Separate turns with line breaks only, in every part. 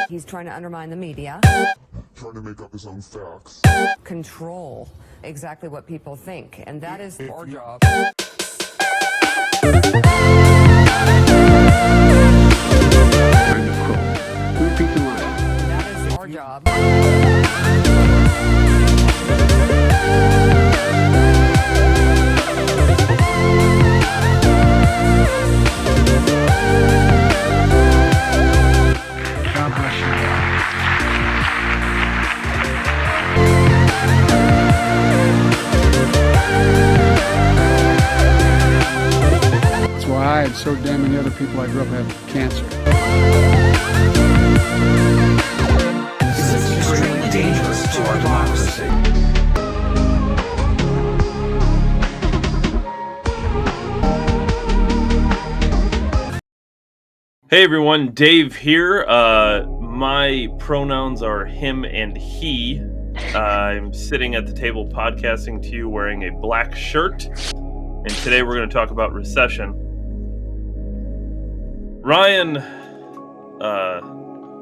He's trying to undermine the media.
Trying to make up his own facts.
Control exactly what people think. And that is our job.
Repeat the line.
That is our job.
God bless you. That's why I and so damn many other people I grew up have cancer.
This is extremely dangerous to our democracy.
Hey everyone, Dave here. My pronouns are him and he. I'm sitting at the table podcasting to you wearing a black shirt. And today we're going to talk about recession. Ryan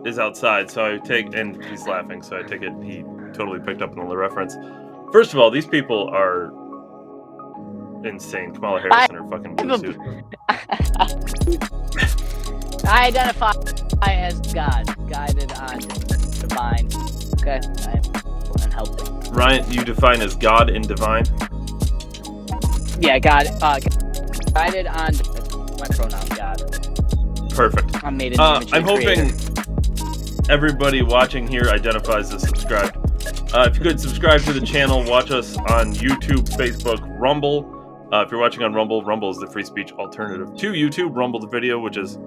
is outside, so I take, and he's laughing, so I take it he totally picked up on the reference. First of all, these people are insane. Kamala Harris in her fucking blue suit.
I identify as God, guided on divine. Okay, I'm helping.
Ryan, you define as God and divine?
Yeah, God, guided on my pronoun, God.
Perfect.
I'm made in the image of
I'm
the
hoping
Creator.
everybody watching here identifies as subscribed. If you could subscribe to the channel, watch us on YouTube, Facebook, Rumble. If you're watching on Rumble, Rumble is the free speech alternative to YouTube. Rumble, the video, which is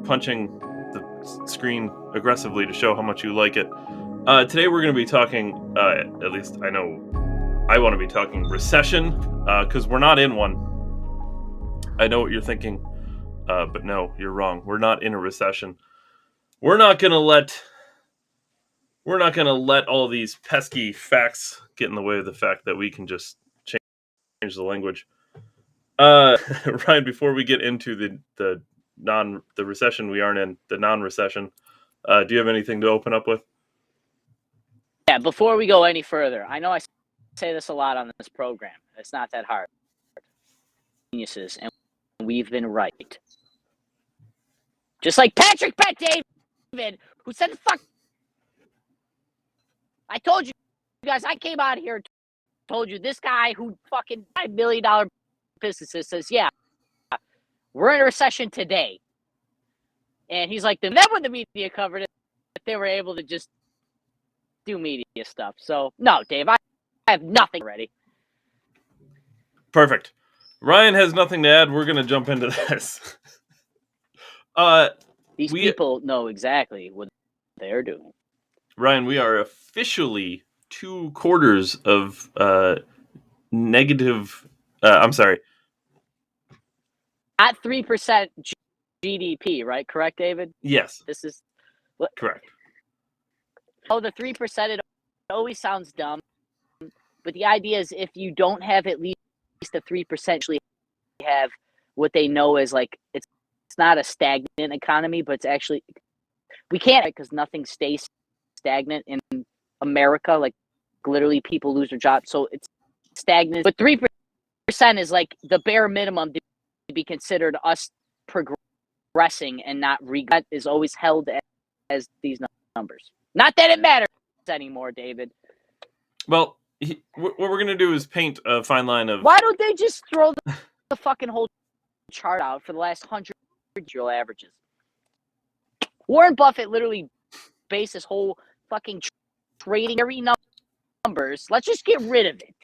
punching the screen aggressively to show how much you like it. Today we're going to be talking, at least I know I want to be talking recession, because we're not in one. I know what you're thinking, but no, you're wrong. We're not in a recession. We're not going to let all these pesky facts get in the way of the fact that we can just change the language. Ryan, before we get into the recession we aren't in, the non-recession, do you have anything to open up with?
Yeah, before we go any further, I know I say this a lot on this program. It's not that hard. Geniuses, and we've been right. Just like Patrick Bet David, who said the fuck. I told you guys, I came out here and told you this guy who fucking $5 million businesses says, yeah, we're in a recession today. And he's like, then when the media covered it, they were able to just do media stuff. So, no, Dave, I have nothing ready.
Perfect. Ryan has nothing to add. We're going to jump into this.
These people know exactly what they're doing.
Ryan, we are officially 2 quarters of negative. I'm sorry.
At 3% GDP, right? Correct, David?
Yes.
This is
correct.
Oh, the 3%, it always sounds dumb. But the idea is if you don't have at least the 3%, actually have what they know is like, it's not a stagnant economy, but it's actually, we can't, because nothing stays stagnant in America. Like literally people lose their jobs. So it's stagnant. But 3% is like the bare minimum to be considered us progressing and not regret is always held as these numbers. Not that it matters anymore, David.
Well, what we're going to do is paint a fine line of...
Why don't they just throw the fucking whole chart out for the last 100-year averages? Warren Buffett literally based his whole fucking trading every numbers. Let's just get rid of it.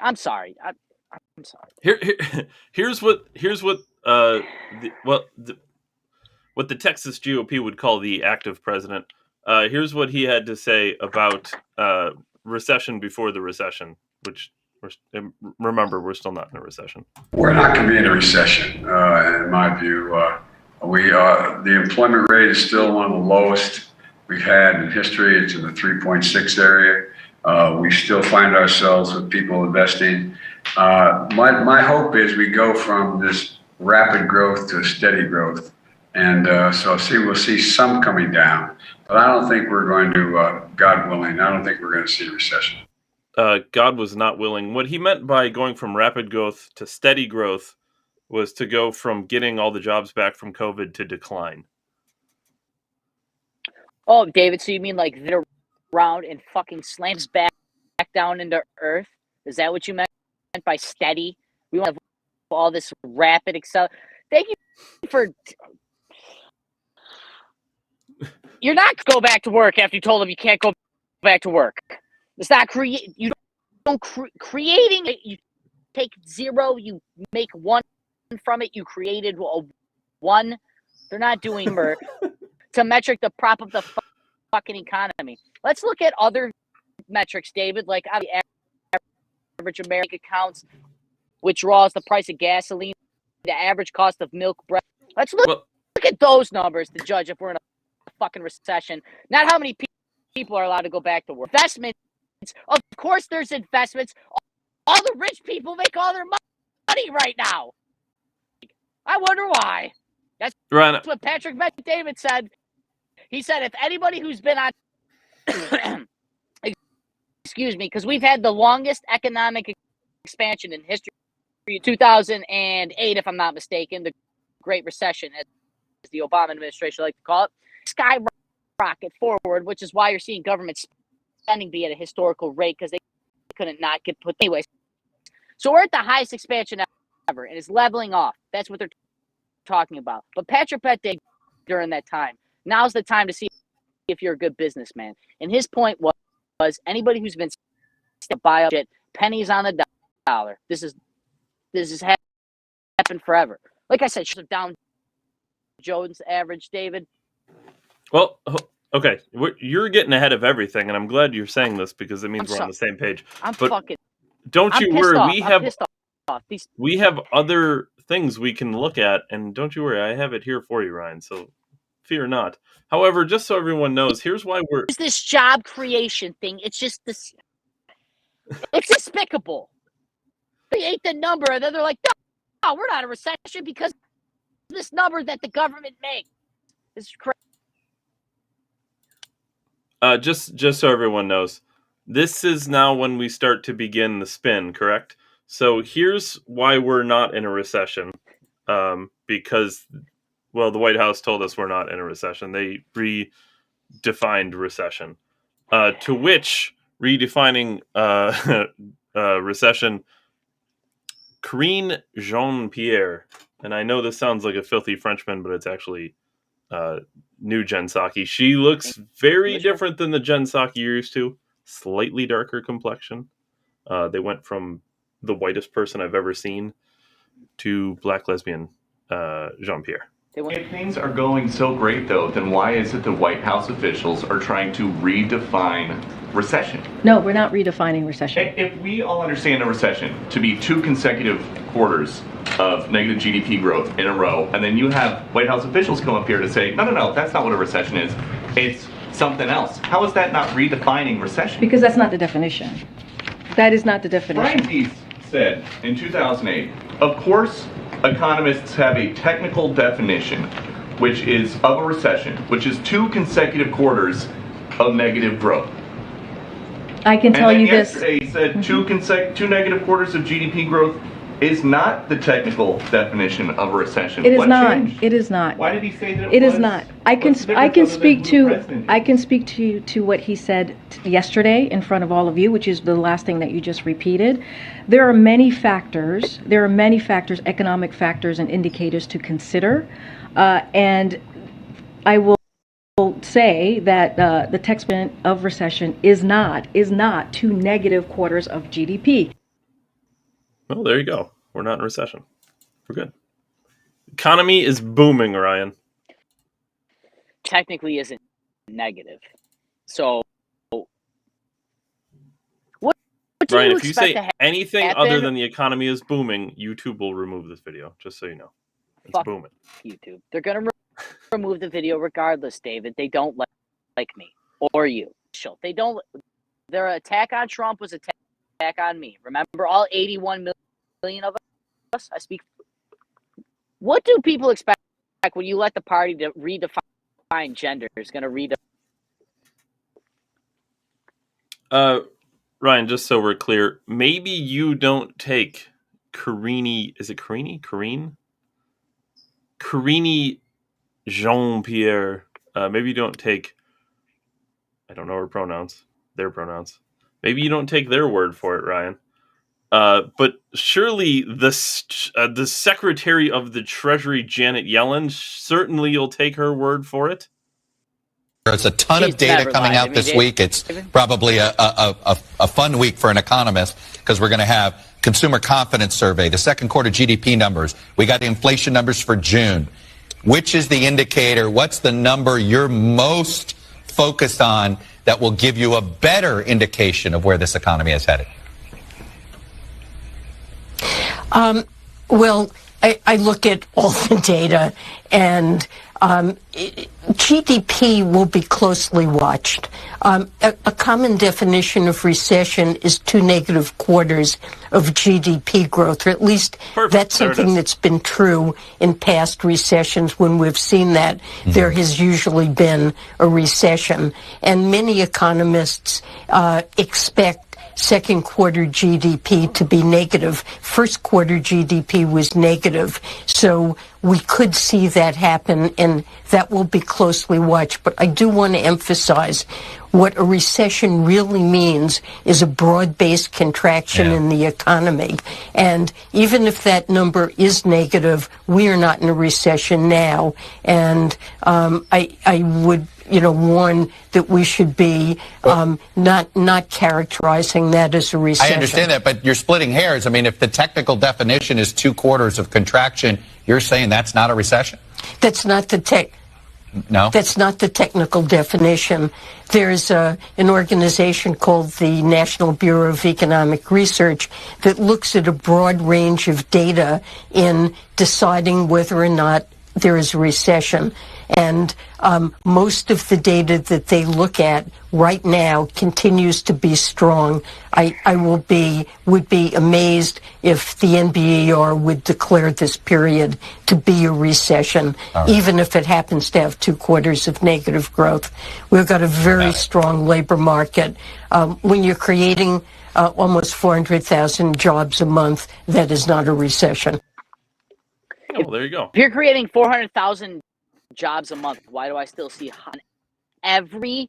I'm sorry. I'm sorry.
Here's what the Texas GOP would call the active president. Here's what he had to say about recession before the recession, which remember, we're still not in a recession.
We're not going to be in a recession, in my view. The employment rate is still one of the lowest we've had in history. It's in the 3.6 area. We still find ourselves with people investing. My hope is we go from this rapid growth to steady growth. And so we'll see some coming down, but I don't think we're going to, God willing, I don't think we're going to see a recession.
God was not willing. What he meant by going from rapid growth to steady growth was to go from getting all the jobs back from COVID to decline.
Oh, David, so you mean like they're around and fucking slams back down into earth? Is that what you meant by steady? We want to have all this rapid Thank you for. You're not go back to work after you told them you can't go back to work. It's not you don't creating it. You take zero, you make one from it. You created a one. They're not doing to metric the prop of the fucking economy. Let's look at other metrics, David, like on the average American accounts, withdrawals, the price of gasoline, the average cost of milk, bread. Let's look at those numbers to judge if we're in a fucking recession. Not how many people are allowed to go back to work. Investments, of course, there's investments. All the rich people make all their money right now. I wonder why. That's what Patrick Bet-David said. He said, if anybody who's been on, excuse me, because we've had the longest economic expansion in history, 2008, if I'm not mistaken, the Great Recession, as the Obama administration like to call it, skyrocket forward, which is why you're seeing government spending be at a historical rate because they couldn't not get put. Anyways, so we're at the highest expansion ever, and it's leveling off. That's what they're talking about. But Patrick Bet-David during that time, now's the time to see if you're a good businessman. And his point was anybody who's been buy up shit, pennies on the dollar. This has happened forever. Like I said, down Jones average, David.
Well, okay, you're getting ahead of everything, and I'm glad you're saying this because it means we're on the same page. Don't you worry. We have other things we can look at, and don't you worry, I have it here for you, Ryan. So fear not. However, just so everyone knows, here's why
it's this job creation thing. It's just this. It's despicable. They ate the number, and then they're like, "No, we're not a recession because this number that the government makes is crazy."
Just so everyone knows, this is now when we start to begin the spin, correct? So here's why we're not in a recession. Because, well, the White House told us we're not in a recession. They redefined recession. To which redefining recession, Karine Jean Pierre, and I know this sounds like a filthy Frenchman, but it's actually new Jen Psaki. She looks very different than the Jen Psaki you're used to. Slightly darker complexion. They went from the whitest person I've ever seen to black lesbian Jean Pierre.
If things are going so great, though, then why is it the White House officials are trying to redefine recession?
No, we're not redefining recession.
If we all understand a recession to be 2 consecutive quarters of negative GDP growth in a row, and then you have White House officials come up here to say, no, that's not what a recession is. It's something else. How is that not redefining recession?
Because that's not the definition. That is not the definition.
Brian Deese said in 2008, of course, economists have a technical definition, which is of a recession, which is 2 consecutive quarters of negative growth.
I can tell you this.
Yesterday he said 2 negative quarters of GDP growth is not the technical definition of a recession.
It is not. Changed? It is not.
Why did he say that
it was? Is not. I can speak to what he said yesterday in front of all of you, which is the last thing that you just repeated. There are many factors. Economic factors and indicators to consider, and I will say that the textbook of recession is not 2 negative quarters of GDP.
Well, there you go. We're not in recession. We're good. Economy is booming, Ryan.
Technically isn't negative. So, what do
Ryan,
you
if you say anything
happen?
other than the economy is booming, YouTube will remove this video, just so you know. It's booming.
YouTube. They're going to remove the video regardless, David. They don't like me or you. They don't. Their attack on Trump was attack on me. Remember, all 81 million of us. I speak. What do people expect when you let the party to redefine gender, is going to
Ryan, just so we're clear, maybe you don't take Karine. Is it Karine? Karine Jean Pierre. Maybe you don't take. I don't know her pronouns. Their pronouns. Maybe you don't take their word for it, Ryan. But surely the Secretary of the Treasury, Janet Yellen, certainly you'll take her word for it.
There's a ton of data coming out this week. It's probably a fun week for an economist because we're going to have consumer confidence survey, the second quarter GDP numbers. We got the inflation numbers for June. Which is the indicator? What's the number you're most focused on that will give you a better indication of where this economy is headed?
Well, I look at all the data, and GDP will be closely watched. A common definition of recession is 2 negative quarters of GDP growth, or at least that's something that's been true in past recessions. When we've seen that, there has usually been a recession. And many economists expect second quarter GDP to be negative. First quarter GDP was negative. So we could see that happen, and that will be closely watched. But I do want to emphasize what a recession really means is a broad-based contraction in the economy. And even if that number is negative, we are not in a recession now. And I would warn that we should be not characterizing that as a recession.
I understand that, but you're splitting hairs. I mean, if the technical definition is 2 quarters of contraction, you're saying that's not a recession?
That's not the No? That's not the technical definition. There's an organization called the National Bureau of Economic Research that looks at a broad range of data in deciding whether or not there is a recession. And most of the data that they look at right now continues to be strong. I would be amazed if the NBER would declare this period to be a recession, even if it happens to have 2 quarters of negative growth. We've got a very strong labor market. When you're creating almost 400,000 jobs a month, that is not a recession.
Oh, well, there you go.
If you're creating 400,000 jobs a month, why do I still see on every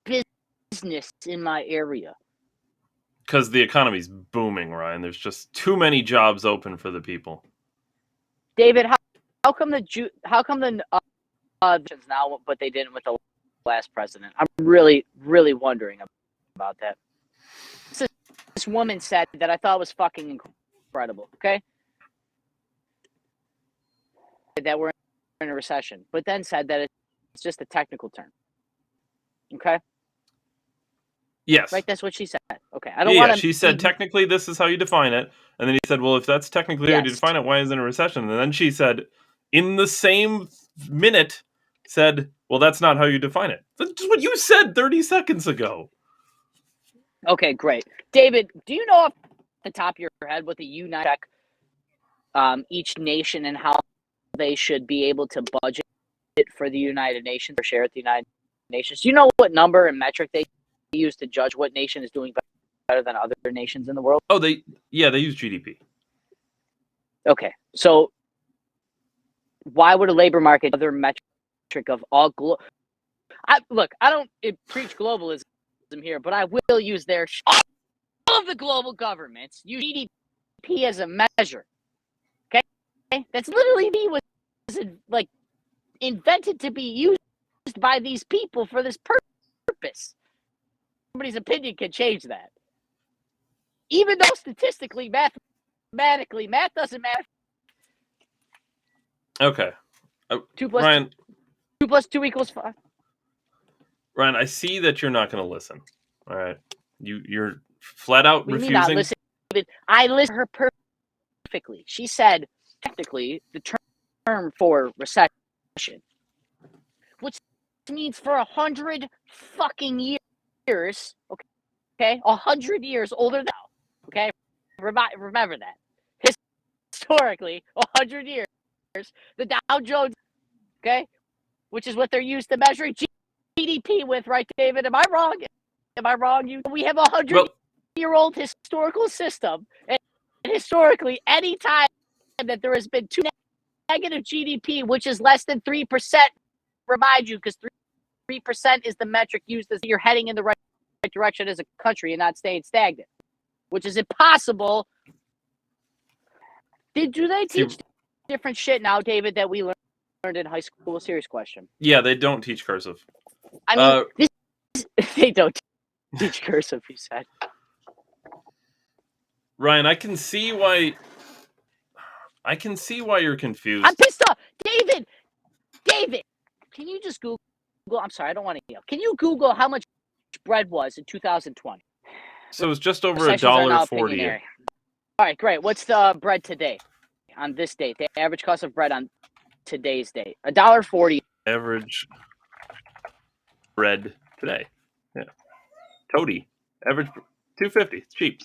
business in my area?
Because the economy's booming, Ryan. There's just too many jobs open for the people.
David, how come the now, but they didn't with the last president? I'm really, really wondering about that. This woman said that I thought was fucking incredible. Okay. That we're in a recession, but then said that it's just a technical term. Okay.
Yes.
Right. That's what she said. Okay. I don't want to.
She said technically this is how you define it, and then he said, "Well, if that's technically how you define it, why isn't it a recession?" And then she said, in the same minute, said, "Well, that's not how you define it." That's just what you said 30 seconds ago.
Okay, great. David, do you know off the top of your head what the United each nation and how they should be able to budget for the United Nations or share at the United Nations? Do you know what number and metric they use to judge what nation is doing better than other nations in the world?
Oh, they use GDP.
Okay, so why would a labor market other metric of all I don't preach globalism here, but I will use all of the global governments use GDP as a measure. That's literally was like invented to be used by these people for this purpose. Somebody's opinion can change that. Even though statistically, mathematically, math doesn't matter.
Okay.
2 plus
Ryan,
2 plus 2 equals 5.
Ryan, I see that you're not going to listen. All right. You're flat out refusing.
Not listen. I listened to her perfectly. She said, technically, the term for recession, which means for 100 fucking years, okay, 100 years older now, okay, remember that. Historically, 100 years, the Dow Jones okay? Which is what they're used to measuring GDP with, right, David? Am I wrong? Am I wrong? We have a 100-year-old historical system, and historically, any time that there has been negative GDP, which is less than 3%, remind you, because 3% is the metric used as you're heading in the right direction as a country and not staying stagnant, which is impossible. Do they teach different shit now, David, that we learned in high school? Serious question.
Yeah, they don't teach cursive.
I mean, they don't teach cursive, you said.
Ryan, I can see why you're confused.
I'm pissed off. David, can you just Google? I'm sorry, I don't want to yell. Can you Google how much bread was in 2020?
So it's just over $1.40.
All right, great. What's the bread today on this date? The average cost of bread on today's date? $1.40.
Average bread today. Yeah. Toady. Average $2.50. It's cheap.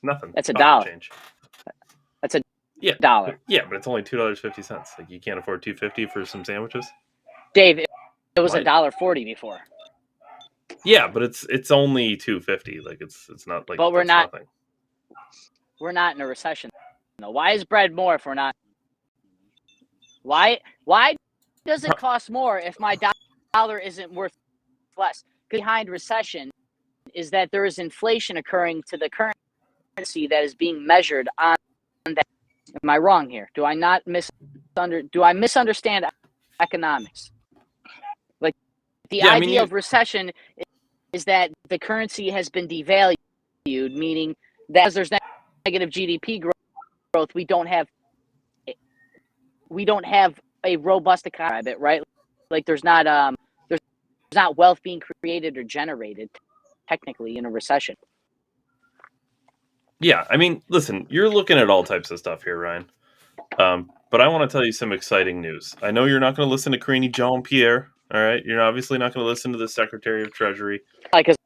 Nothing.
That's $1.
Change.
That's $1.
Yeah, but it's only $2.50. Like, you can't afford $2.50 for some sandwiches.
Dave, it was $1.40 before.
Yeah, but it's only $2.50. Like, it's not like.
But we're not.
Nothing.
We're not in a recession. No. Why is bread more if we're not? Why does it cost more if my dollar isn't worth less? Behind recession is that there is inflation occurring to the currency that is being measured on that. Am I wrong here? Do I misunderstand economics? Like, the idea of recession is that the currency has been devalued, meaning that as there's negative GDP growth, we don't have a robust economy, right? Like, there's not wealth being created or generated technically in a recession.
Yeah, I mean, listen, you're looking at all types of stuff here, Ryan. But I want to tell you some exciting news. I know you're not going to listen to Karine Jean Pierre. All right, you're obviously not going to listen to the Secretary of Treasury.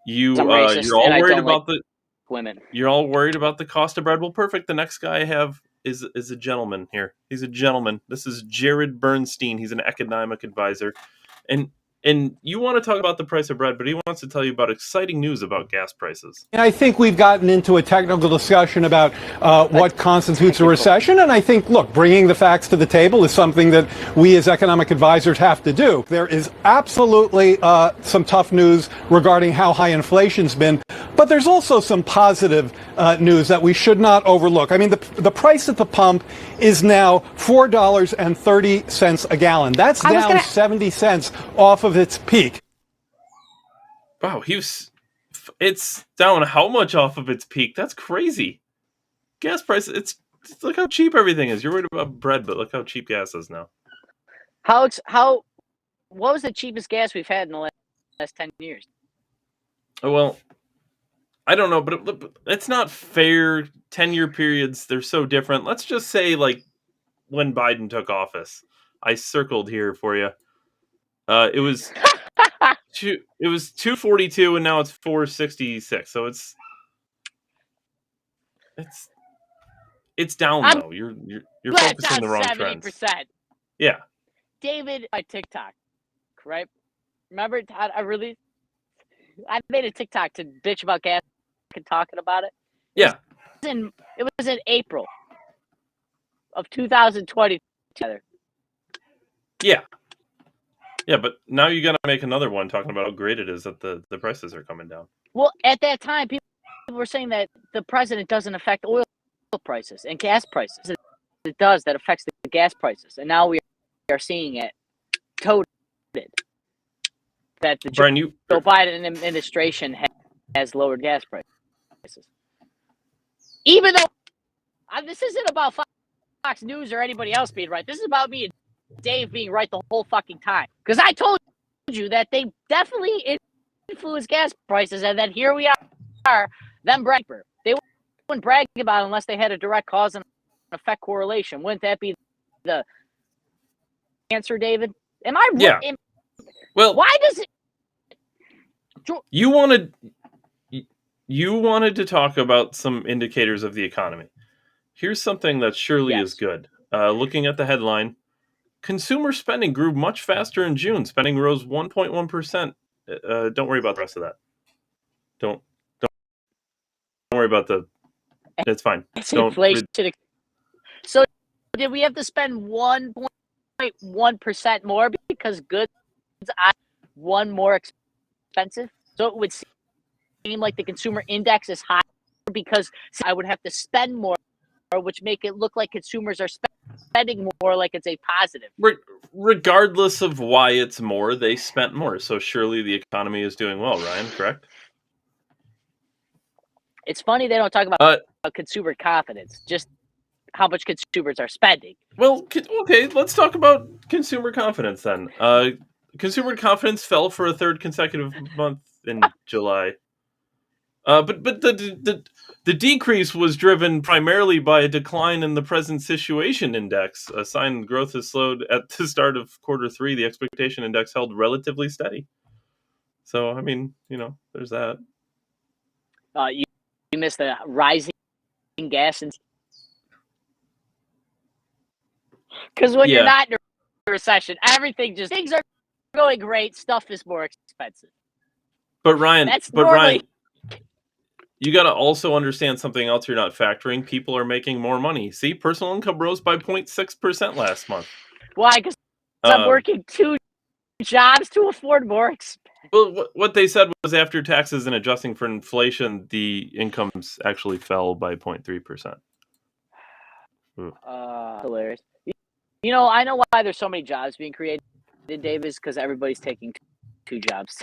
You're all worried about the
women.
You're all worried about the cost of bread. Well, perfect. The next guy I have is a gentleman here. He's a gentleman. This is Jared Bernstein. He's an economic advisor, and you want to talk about the price of bread, but he wants to tell you about exciting news about gas prices.
And I think we've gotten into a technical discussion about what constitutes a recession. And I think, look, bringing the facts to the table is something that we as economic advisors have to do. There is absolutely some tough news regarding how high inflation's been. But there's also some positive news that we should not overlook. I mean, the price at the pump is now $4.30 a gallon. That's down 70 cents off of its peak.
Wow, it's down how much off of its peak? That's crazy. Gas prices, look how cheap everything is. You're worried about bread, but look how cheap gas is now.
What was the cheapest gas we've had in the last 10 years?
Oh, well, I don't know, but it's not fair. 10-year periods, they're so different. Let's just say, like, when Biden took office. I circled here for you. It was $2.42, and now it's $4.66. So it's down though. You're focusing the wrong 70%. Trends. Yeah.
David, my TikTok, right? Remember, I made a TikTok to bitch about gas and talking about it.
Yeah.
It was in April of 2020.
Yeah. Yeah, but now you got to make another one talking about how great it is that the prices are coming down.
Well, at that time, people were saying that the president doesn't affect oil prices and gas prices. It does. That affects the gas prices. And now we are seeing it toted. That the Joe Biden administration has lowered gas prices. Even though this isn't about Fox News or anybody else being right. This is about me and Dave being right the whole fucking time. Because I told you that they definitely influence gas prices, and then here we are, them bragging. They wouldn't brag about it unless they had a direct cause and effect correlation. Wouldn't that be the answer, David? Am I
yeah. Well,
why does it?
You wanted to talk about some indicators of the economy. Here's something that surely is good. Looking at the headline, consumer spending grew much faster in June. Spending rose 1.1%. Don't worry about the rest of that. Don't worry about the. It's fine.
It's
Don't.
inflation. So did we have to spend 1.1% more because goods are one more expensive? So it would seem like the consumer index is higher because I would have to spend more, which make it look like consumers are spending more, like it's a positive.
Regardless of why it's more, they spent more. So surely the economy is doing well, Ryan, correct?
It's funny they don't talk about consumer confidence, just how much consumers are spending.
Well, okay, let's talk about consumer confidence then. Consumer confidence fell for a third consecutive month in July. But the decrease was driven primarily by a decline in the present situation index. A sign growth has slowed at the start of quarter three. The expectation index held relatively steady. So, I mean, there's that.
You missed the rising gas and because when you're not in a recession, things are going great. Stuff is more expensive.
But Ryan,
Ryan,
you got to also understand something else you're not factoring. People are making more money. See, personal income rose by 0.6% last month.
Why? Because I'm working 2 jobs to afford more expense.
Well, what they said was after taxes and adjusting for inflation, the incomes actually fell by 0.3%.
Hilarious. I know why there's so many jobs being created, Dave, is because everybody's taking 2 jobs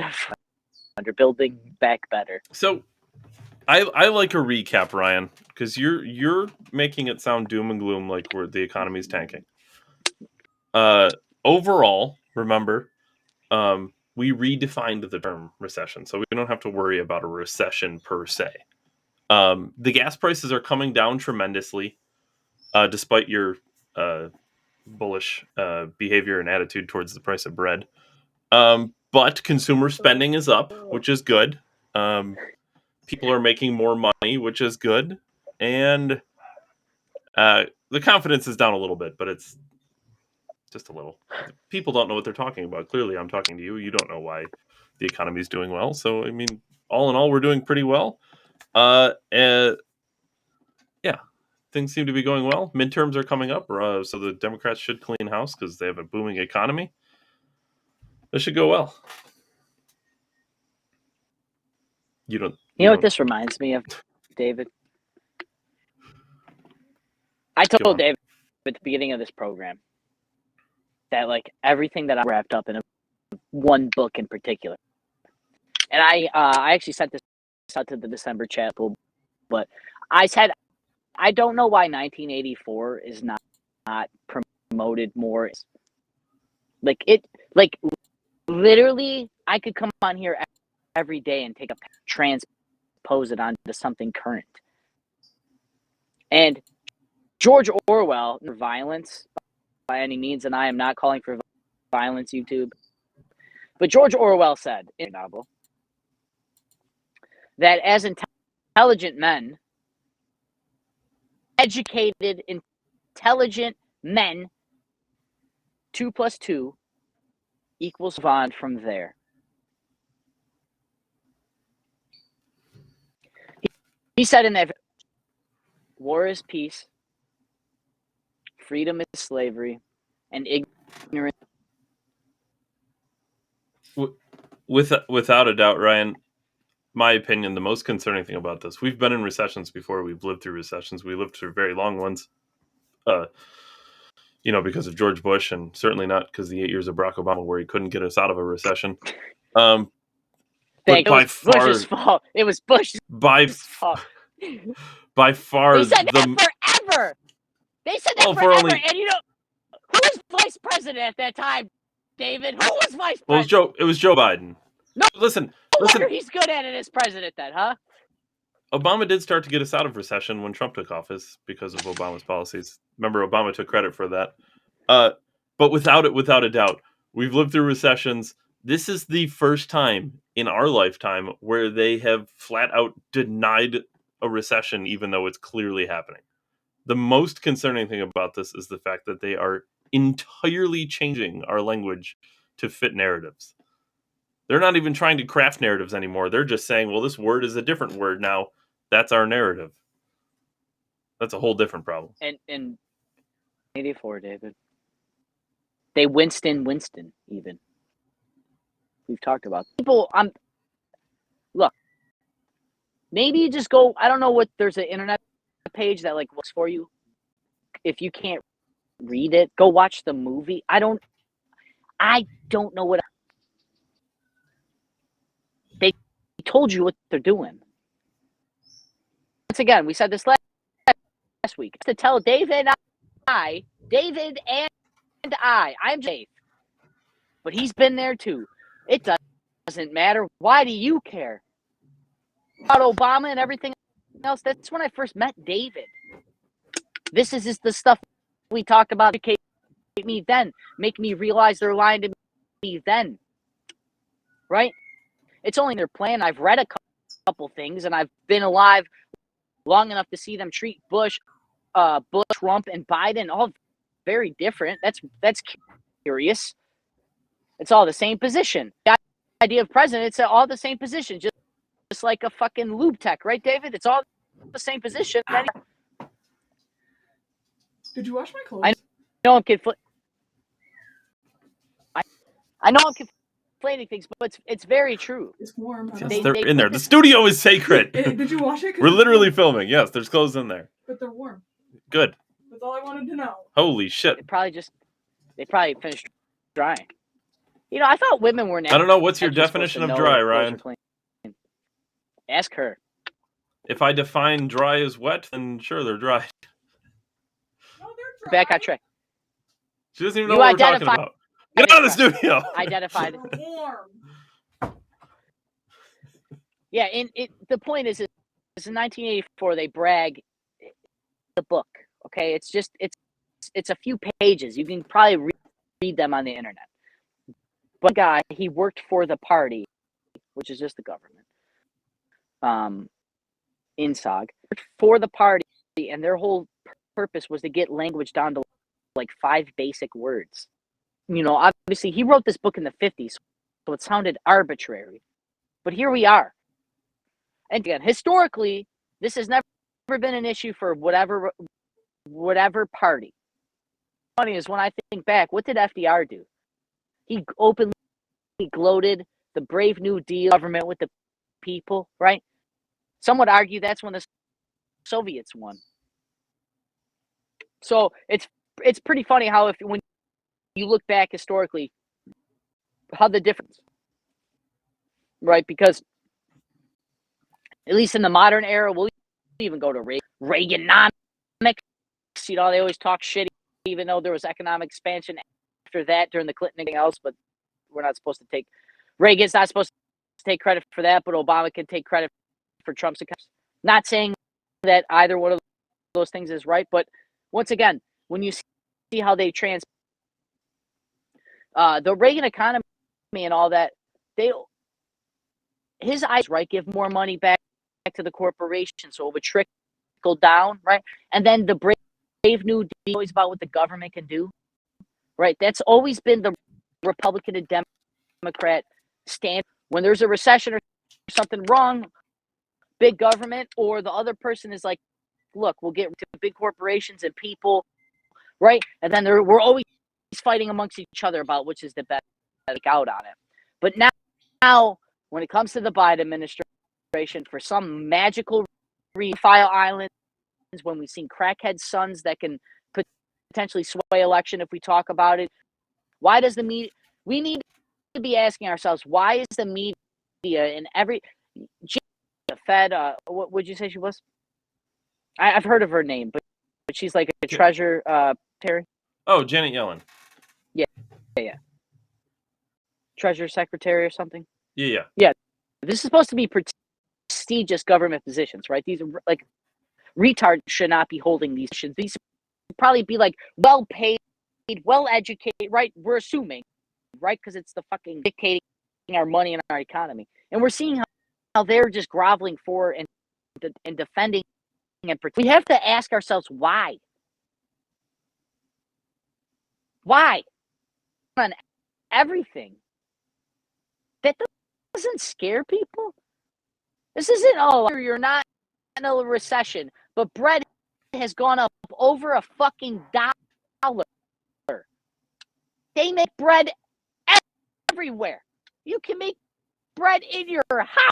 under building back better.
So I like a recap, Ryan, because you're making it sound doom and gloom like the economy's tanking. Overall, remember, we redefined the term recession, so we don't have to worry about a recession per se. The gas prices are coming down tremendously, despite your bullish behavior and attitude towards the price of bread. But consumer spending is up, which is good. People are making more money, which is good. And the confidence is down a little bit, but it's just a little. People don't know what they're talking about. Clearly, I'm talking to you. You don't know why the economy is doing well. So, I mean, all in all, we're doing pretty well. Yeah, things seem to be going well. Midterms are coming up, so the Democrats should clean house because they have a booming economy. This should go well. You know
what this reminds me of, David? I told David at the beginning of this program that everything that I wrapped up in one book in particular. And I actually sent this out to the December chat pool, but I said I don't know why 1984 is not promoted more. Literally, I could come on here every day and take a transpose it onto something current. And George Orwell, violence by any means, and I am not calling for violence, YouTube. But George Orwell said in a novel that as intelligent men, educated, intelligent men, 2 + 2 equals on from there. He said in that war is peace, freedom is slavery, and ignorance.
Without a doubt, Ryan, my opinion, the most concerning thing about this, we've been in recessions before. We've lived through recessions. We lived through very long ones, because of George Bush, and certainly not because of the 8 years of Barack Obama where he couldn't get us out of a recession. But by far,
Bush's fault. It was Bush's fault.
By far,
they said that forever. They said that forever. And who was vice president at that time, David? Who was vice president?
Well, it was Joe Biden.
No,
listen.
He's good at it as president then, huh?
Obama did start to get us out of recession when Trump took office because of Obama's policies. Remember, Obama took credit for that. But without a doubt, we've lived through recessions. This is the first time in our lifetime where they have flat out denied a recession, even though it's clearly happening. The most concerning thing about this is the fact that they are entirely changing our language to fit narratives. They're not even trying to craft narratives anymore. They're just saying, well, this word is a different word now. That's our narrative. That's a whole different problem.
And 84, David. They Winston, even. We've talked about people. Look. Maybe you just go. I don't know what. There's an internet page that like looks for you. If you can't read it, go watch the movie. I don't know what they told you what they're doing. Once again, we said this last week. To tell David and I, I'm Dave, but he's been there too. It doesn't matter. Why do you care about Obama and everything else? That's when I first met David. This is just the stuff we talk about. Educate me then. Make me realize they're lying to me then. Right? It's only their plan. I've read a couple things, and I've been alive long enough to see them treat Bush, Trump, and Biden all very different. That's curious. It's all the same position. The idea of president, it's all the same position, just like a fucking lube tech, right, David? It's all the same position.
Did you wash my clothes?
I know I'm I know I'm conflating things, but it's very true.
It's warm.
Yes, they're in there. The studio is sacred.
Did you wash it?
We're literally filming. Yes, there's clothes in there.
But they're warm.
Good.
That's all I wanted to know.
Holy shit.
They probably finished drying. You know, I thought women were.
I don't know. What's your definition of dry, Ryan?
Ask her.
If I define dry as wet, then sure, they're dry.
No, they're dry.
Back on track.
She doesn't even know what we're talking about. Get out of the studio.
Identified.
Warm.
Yeah, and the point is in 1984 they brag the book. Okay, it's a few pages. You can probably read them on the internet. But guy, he worked for the party, which is just the government. INSOG for the party, and their whole purpose was to get language down to like 5 basic words. You know, obviously he wrote this book in the 50s, so it sounded arbitrary. But here we are. And again, historically, this has never been an issue for whatever party. Funny is when I think back, what did FDR do? He openly gloated the Brave New Deal government with the people, right? Some would argue that's when the Soviets won. So it's pretty funny how when you look back historically, how the difference, right? Because at least in the modern era, we'll even go to Reaganomics. You know, they always talk shit, even though there was economic expansion after that during the Clinton and everything else. But we're not supposed to take Reagan's not supposed to take credit for that, but Obama can take credit for Trump's success. Not saying that either one of those things is right, but once again, when you see how they the Reagan economy and all that, his eyes, right, give more money back to the corporation, so it would trickle down, right? And then the Brave New Deal is about what the government can do, right? That's always been the Republican and Democrat stand. When there's a recession or something wrong, big government or the other person is like, look, we'll get to big corporations and people, right? And then we're always fighting amongst each other about which is the best out on it. But now, when it comes to the Biden administration, for some magical file islands, when we've seen crackhead sons that can potentially sway election if we talk about it, why does the media? We need to be asking ourselves, why is the media in every the Fed? What would you say she was? I've heard of her name, but she's like a treasure, Terry.
Oh, Janet Yellen.
Yeah. Treasury Secretary or something.
Yeah.
This is supposed to be prestigious government positions, right? These are like retards should not be holding these positions. These should probably be like well paid, well educated, right? We're assuming, right? Because it's the fucking dictating our money and our economy, and we're seeing how they're just groveling for and defending and we have to ask ourselves why. Why? On everything. That doesn't scare people. This isn't, oh, you're not in a recession, but bread has gone up over a fucking $1. They make bread everywhere. You can make bread in your house.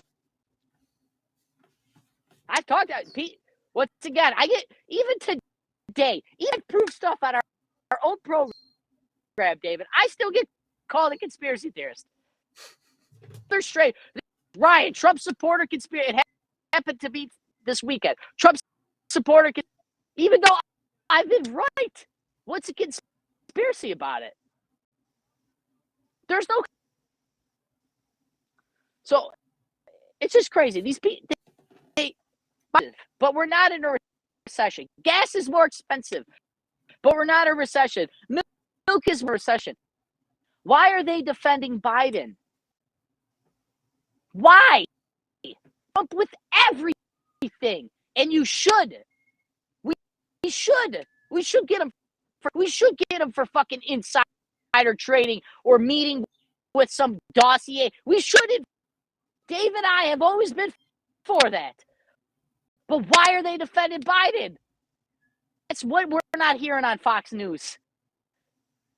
I've talked about Pete. Once again, I get even today, even proof stuff on our own program, David. I still get called a conspiracy theorist. They're straight. Ryan, Trump supporter conspiracy. It happened to be this weekend. Trump supporter, even though I've been right. What's a conspiracy about it? There's no. So it's just crazy. These people, but we're not in a recession. Gas is more expensive, but we're not in a recession. Milk is a recession. Why are they defending Biden? Why? Trump with everything, and you should. We should. We should get him. We should get him for fucking insider trading or meeting with some dossier. We shouldn't. Dave and I have always been for that. But why are they defending Biden? That's what we're not hearing on Fox News.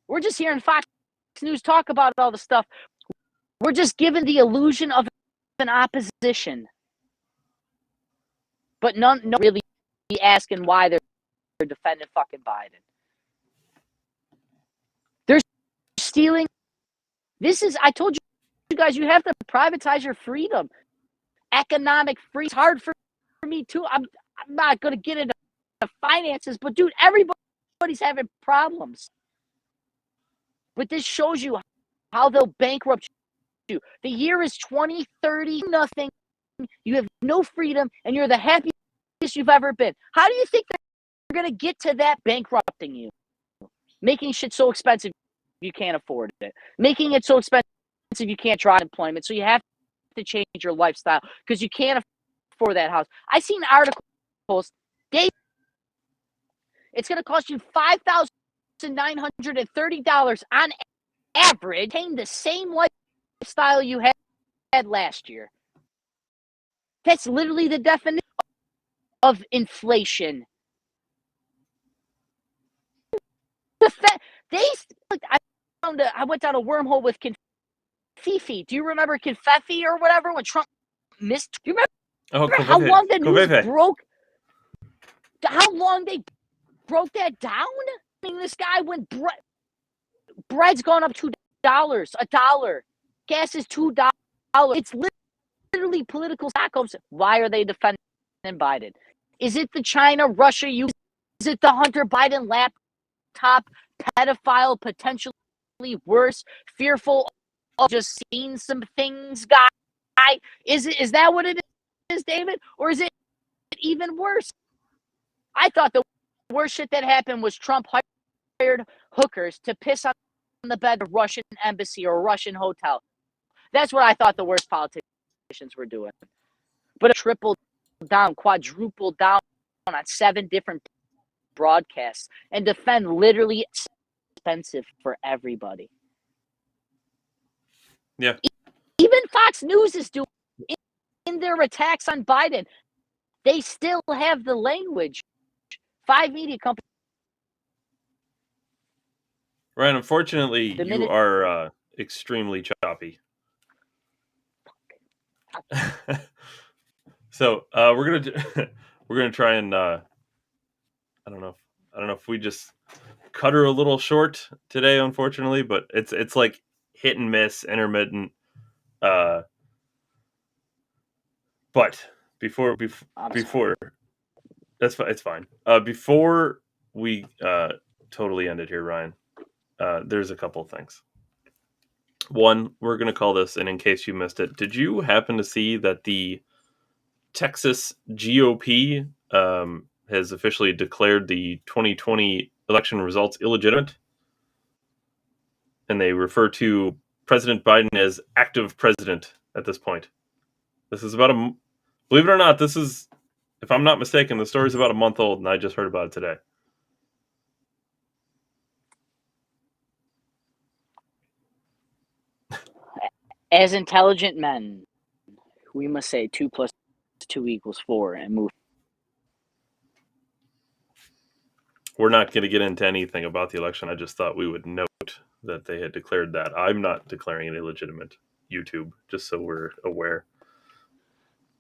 We're just hearing Fox News talk about all the stuff. We're just given the illusion of an opposition. But no really asking why they're defending fucking Biden. They're stealing. I told you guys, you have to privatize your freedom. Economic freedom. It's hard for me too. I'm not going to get into finances, but dude, everybody's having problems. But this shows you how they'll bankrupt you. The year is 2030, nothing. You have no freedom, and you're the happiest you've ever been. How do you think they're going to get to that bankrupting you? Making shit so expensive you can't afford it. Making it so expensive you can't draw employment, so you have to change your lifestyle because you can't afford that house. I seen articles, it's going to cost you $5,930 on average, paying the same lifestyle you had last year. That's literally the definition of inflation. I went down a wormhole with Confifi. Do you remember Confifi or whatever when Trump missed? Do you remember how long the news broke? How long they broke that down? I mean, this guy went bread's gone up $2, $1. Gas is $2. It's literally political Stockholm. Why are they defending Biden? Is it the China, Russia use? Is it the Hunter Biden laptop pedophile, potentially worse, fearful of just seeing some things guy? Is that what it is, David? Or is it even worse? I thought the worst shit that happened was Trump hired hookers to piss on the bed of a Russian embassy or a Russian hotel. That's what I thought the worst politicians were doing. But it tripled down, quadrupled down on 7 different broadcasts and defend literally expensive for everybody.
Yeah.
Even Fox News is doing in their attacks on Biden. They still have the language. 5 media companies.
Ryan, unfortunately, you are extremely choppy. So we're gonna try and I don't know if we just cut her a little short today, unfortunately, but it's like hit and miss, intermittent. But before that's fine. It's fine. Before we totally end it here, Ryan, there's a couple of things. One, we're going to call this, and in case you missed it, did you happen to see that the Texas GOP has officially declared the 2020 election results illegitimate? And they refer to President Biden as active president at this point. This is about believe it or not, this is, if I'm not mistaken, the story's about a month old, and I just heard about it today.
As intelligent men, we must say 2 + 2 = 4 and move.
We're not going to get into anything about the election. I just thought we would note that they had declared that. I'm not declaring it illegitimate, YouTube, just so we're aware.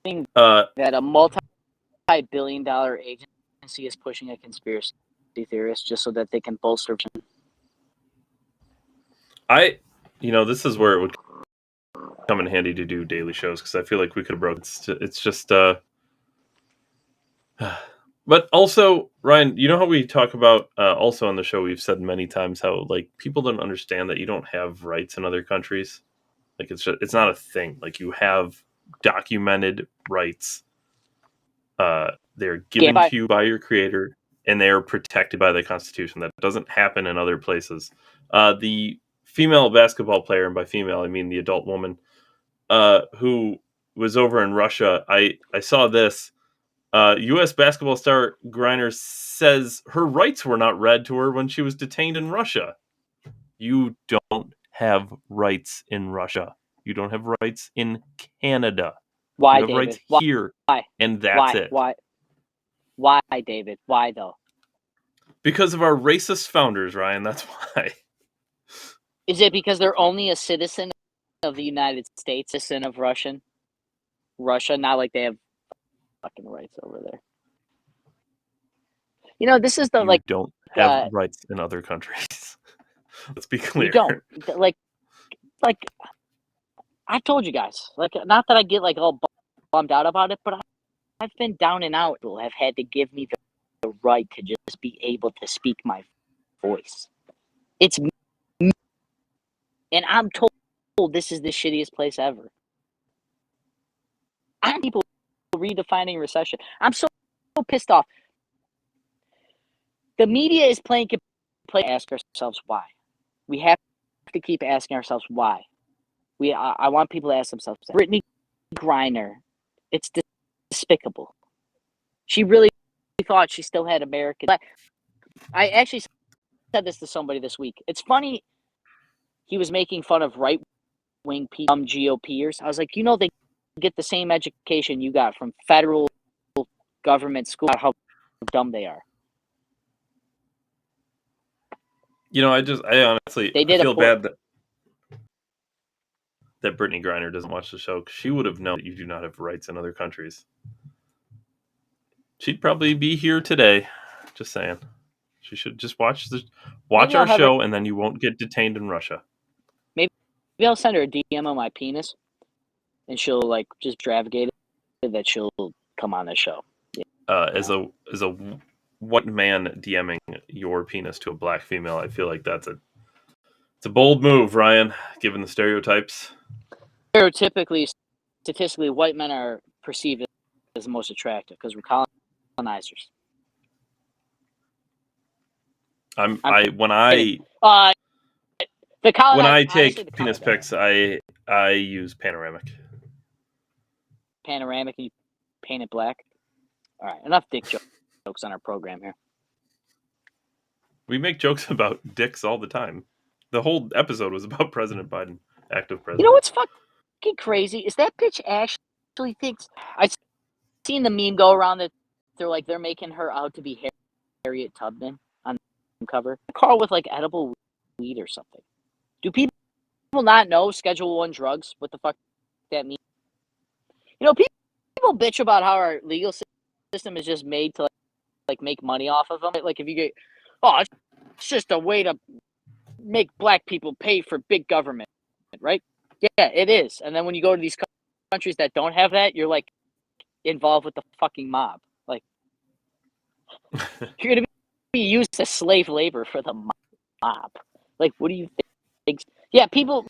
That a multi-billion-dollar agency is pushing a conspiracy theorist just so that they can bolster.
This is where it would come in handy to do daily shows, because I feel like we could have broke. It's just. But also, Ryan, you know how we talk about also on the show, we've said many times how like people don't understand that you don't have rights in other countries. Like it's not a thing. Like you have documented rights. They're given to you by your creator, and they are protected by the Constitution. That doesn't happen in other places. The female basketball player, and by female I mean the adult woman, who was over in Russia. I saw this. U.S. basketball star Griner says her rights were not read to her when she was detained in Russia. You don't have rights in Russia. You don't have rights in Canada.
Why,
you have
David?
rights here,
Why?
And that's it.
Why, David? Why, though?
Because of our racist founders, Ryan. That's why.
Is it because they're only a citizen of the United States, citizen of Russia, not like they have fucking rights over there? You know, this is the
you don't have rights in other countries. Let's be clear.
You don't like. I've told you guys, like, not that I get like all bummed out about it, but I've been down and out. People have had to give me the right to just be able to speak my voice. It's me. And I'm told this is the shittiest place ever. I'm people redefining recession. I'm so pissed off. The media is playing. Ask ourselves why. We have to keep asking ourselves why. I want people to ask themselves. Brittany Griner, it's despicable. She really thought she still had American. I actually said this to somebody this week. It's funny. He was making fun of right-wing GOPers. I was like, they get the same education you got from federal government school. How dumb they are.
I honestly feel bad that Brittany Griner doesn't watch the show, because she would have known that you do not have rights in other countries. She'd probably be here today. Just saying. She should just watch our show, and then you won't get detained in Russia.
Maybe I'll send her a DM on my penis, and she'll like just extravagate it that she'll come on the show.
As a white man DMing your penis to a black female, I feel like it's a bold move, Ryan, given the stereotypes.
Stereotypically, statistically, white men are perceived as the most attractive because we're colonizers.
When I take penis pics, I use panoramic.
Panoramic, and you paint it black. All right, enough dick jokes on our program here.
We make jokes about dicks all the time. The whole episode was about President Biden, active president.
You know what's fucking crazy is that bitch actually thinks. I've seen the meme go around that they're making her out to be Harriet Tubman on the cover. Carl with like edible weed or something. Do people not know Schedule 1 drugs? What the fuck that means? People bitch about how our legal system is just made to like make money off of them. Like if you get, it's just a way to make black people pay for big government, right? Yeah, it is. And then when you go to these countries that don't have that, you're like involved with the fucking mob. Like you're gonna be used as slave labor for the mob. Like, what do you think? Yeah, people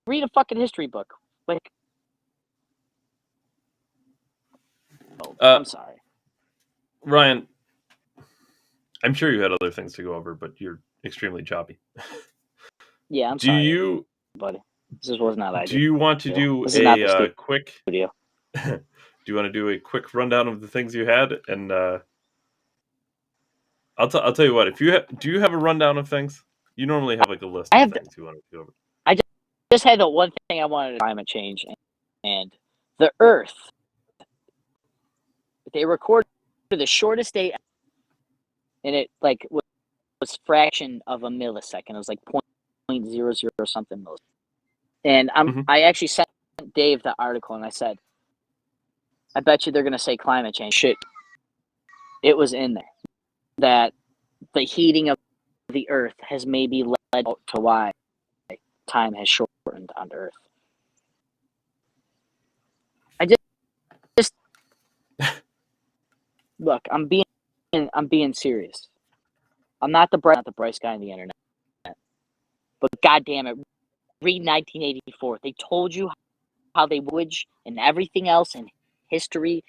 read a fucking history book. Like, I'm sorry,
Ryan. I'm sure you had other things to go over, but you're extremely choppy.
Yeah, I'm sorry. Buddy, this was not ideal.
Do you want to do a quick
video?
Do you want to do a quick rundown of the things you had? And I'll tell you what. If you do you have a rundown of things? You normally have like a list of things you want to go over.
just had the one thing I wanted to climate change and the Earth. They recorded the shortest day, and it like was fraction of a millisecond. It was like 0.00 or something millisecond. And I actually sent Dave the article, and I said, I bet you they're going to say climate change. Shit, it was in there that the heating of the Earth has maybe led to why time has shortened on Earth. I just look. I'm being serious. I'm not the brightest guy on the internet, but goddamn it, read 1984. They told you how they would and everything else in history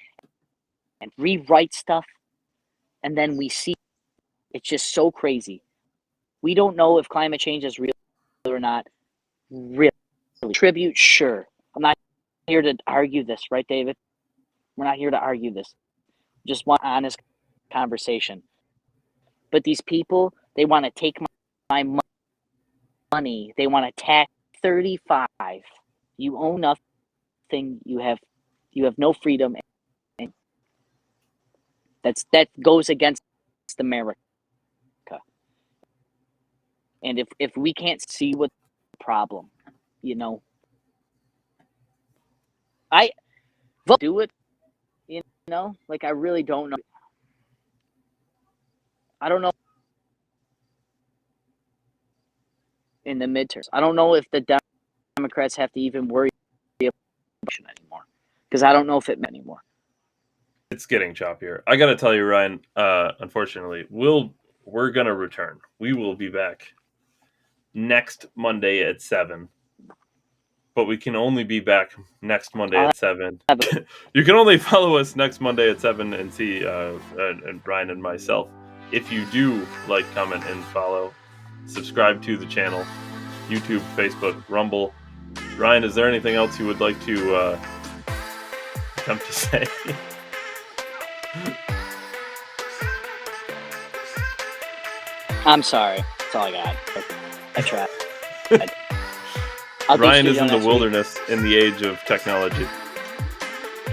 and rewrite stuff, and then we see it's just so crazy. We don't know if climate change is real or not. Really, tribute, sure. I'm not here to argue this, right, David? We're not here to argue this. Just want honest conversation. But these people, they want to take my money. They want to tax 35. You own nothing. You have no freedom. And that goes against America. And if we can't see what the problem, I do it. Like I really don't know. I don't know in the midterms. I don't know if the Democrats have to even worry about abortion anymore, because I don't know if it matters anymore.
It's getting choppier. I got to tell you, Ryan. Unfortunately, we're gonna return. We will be back next Monday at 7. But we can only be back next Monday at 7. You can only follow us next Monday at 7 and see and Ryan and myself. If you do like, comment, and follow, subscribe to the channel, YouTube, Facebook, Rumble. Ryan, is there anything else you would like to attempt to say?
I'm sorry. That's all I got. I tried.
Ryan is in the wilderness in the age of technology.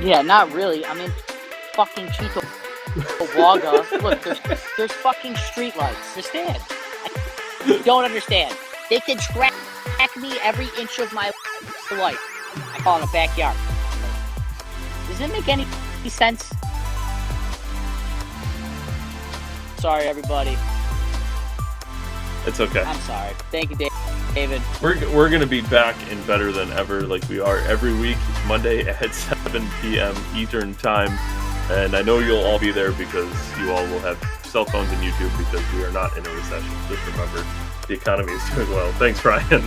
Yeah, not really. I'm in fucking Cheektowaga. Look, there's fucking streetlights. Understand? I don't understand. They can track me every inch of my life. I call it a backyard. Does it make any sense? Sorry, everybody.
It's okay.
I'm sorry. Thank you, David.
We're going to be back and better than ever, like we are every week, Monday at 7 p.m. Eastern Time. And I know you'll all be there because you all will have cell phones and YouTube, because we are not in a recession. Just remember, the economy is doing well. Thanks, Ryan.